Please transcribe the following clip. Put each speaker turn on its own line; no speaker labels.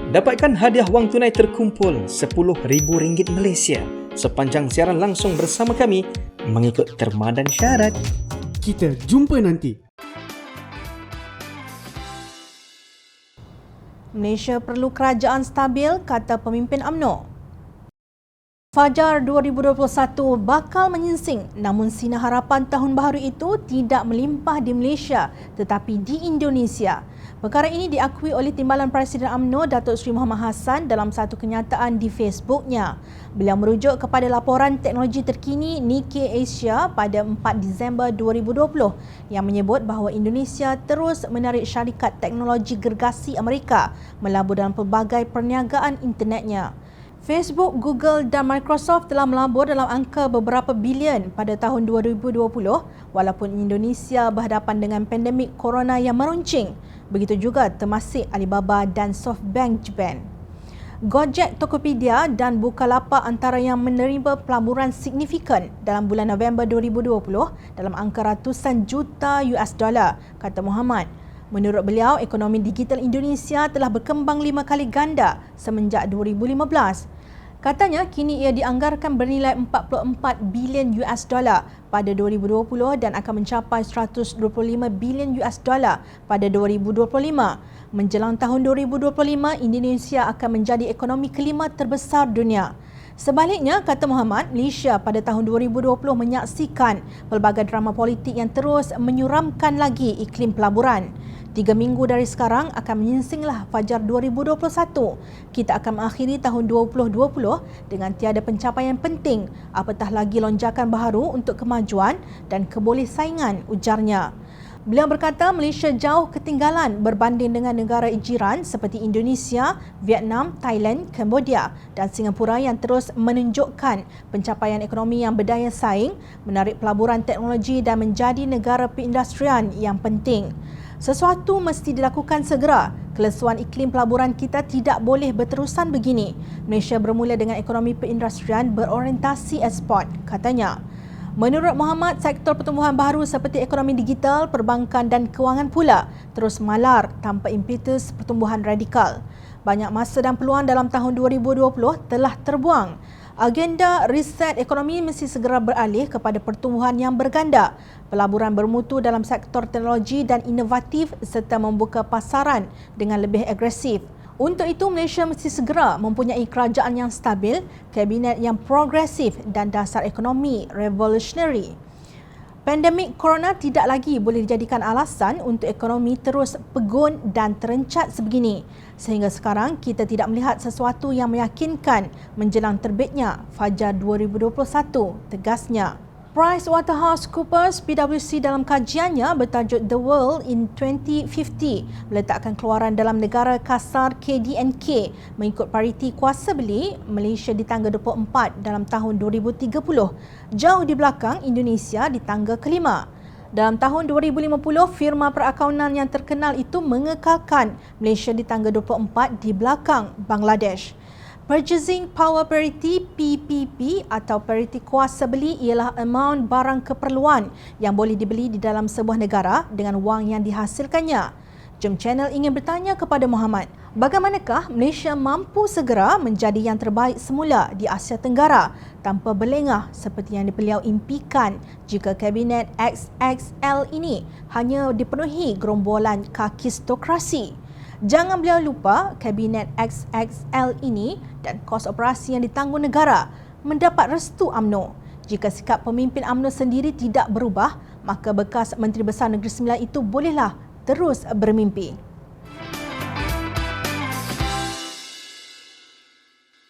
Dapatkan hadiah wang tunai terkumpul RM10,000 Malaysia sepanjang siaran langsung bersama kami mengikut terma dan syarat.
Kita jumpa nanti.
Malaysia perlu kerajaan stabil, kata pemimpin UMNO. Fajar 2021 bakal menyingsing, namun sinar harapan tahun baru itu tidak melimpah di Malaysia tetapi di Indonesia. Perkara ini diakui oleh Timbalan Presiden UMNO Datuk Seri Mohamad Hassan dalam satu kenyataan di Facebooknya. Beliau merujuk kepada laporan teknologi terkini Nikkei Asia pada 4 Disember 2020 yang menyebut bahawa Indonesia terus menarik syarikat teknologi gergasi Amerika melabur dalam pelbagai perniagaan internetnya. Facebook, Google dan Microsoft telah melabur dalam angka beberapa bilion pada tahun 2020 walaupun Indonesia berhadapan dengan pandemik corona yang meruncing. Begitu juga termasuk Alibaba dan SoftBank Japan. Gojek, Tokopedia dan Bukalapak antara yang menerima pelaburan signifikan dalam bulan November 2020 dalam angka ratusan juta US dollar, kata Muhammad. Menurut beliau, ekonomi digital Indonesia telah berkembang 5 kali ganda semenjak 2015. Katanya kini ia dianggarkan bernilai 44 bilion US dollar pada 2020 dan akan mencapai 125 bilion US dollar pada 2025. Menjelang tahun 2025, Indonesia akan menjadi ekonomi kelima terbesar dunia. Sebaliknya, kata Muhammad, Malaysia pada tahun 2020 menyaksikan pelbagai drama politik yang terus menyuramkan lagi iklim pelaburan. 3 minggu dari sekarang akan menyingsinglah Fajar 2021. Kita akan mengakhiri tahun 2020 dengan tiada pencapaian penting, apatah lagi lonjakan baharu untuk kemajuan dan kebolehsaingan, ujarnya. Beliau berkata Malaysia jauh ketinggalan berbanding dengan negara jiran seperti Indonesia, Vietnam, Thailand, Cambodia dan Singapura yang terus menunjukkan pencapaian ekonomi yang berdaya saing, menarik pelaburan teknologi dan menjadi negara perindustrian yang penting. Sesuatu mesti dilakukan segera. Kelesuan iklim pelaburan kita tidak boleh berterusan begini. Malaysia bermula dengan ekonomi perindustrian berorientasi ekspor, katanya. Menurut Muhammad, sektor pertumbuhan baru seperti ekonomi digital, perbankan dan kewangan pula terus malar tanpa impetus pertumbuhan radikal. Banyak masa dan peluang dalam tahun 2020 telah terbuang. Agenda riset ekonomi mesti segera beralih kepada pertumbuhan yang berganda, pelaburan bermutu dalam sektor teknologi dan inovatif serta membuka pasaran dengan lebih agresif. Untuk itu, Malaysia mesti segera mempunyai kerajaan yang stabil, kabinet yang progresif dan dasar ekonomi revolutionary. Pandemik corona tidak lagi boleh dijadikan alasan untuk ekonomi terus pegun dan terencat sebegini. Sehingga sekarang kita tidak melihat sesuatu yang meyakinkan menjelang terbitnya Fajar 2021, tegasnya. PricewaterhouseCoopers PwC dalam kajiannya bertajuk The World in 2050 meletakkan keluaran dalam negara kasar KDNK mengikut pariti kuasa beli Malaysia di tangga 24 dalam tahun 2030, jauh di belakang Indonesia di tangga kelima. Dalam tahun 2050, firma perakaunan yang terkenal itu mengekalkan Malaysia di tangga 24 di belakang Bangladesh. Purchasing Power Parity PPP atau pariti kuasa beli ialah amount barang keperluan yang boleh dibeli di dalam sebuah negara dengan wang yang dihasilkannya. Jom Channel ingin bertanya kepada Muhammad, bagaimanakah Malaysia mampu segera menjadi yang terbaik semula di Asia Tenggara tanpa berlengah seperti yang beliau impikan jika Kabinet XXL ini hanya dipenuhi gerombolan kakistokrasi? Jangan beliau lupa Kabinet XXL ini dan kos operasi yang ditanggung negara mendapat restu UMNO. Jika sikap pemimpin UMNO sendiri tidak berubah, maka bekas Menteri Besar Negeri Sembilan itu bolehlah terus bermimpi.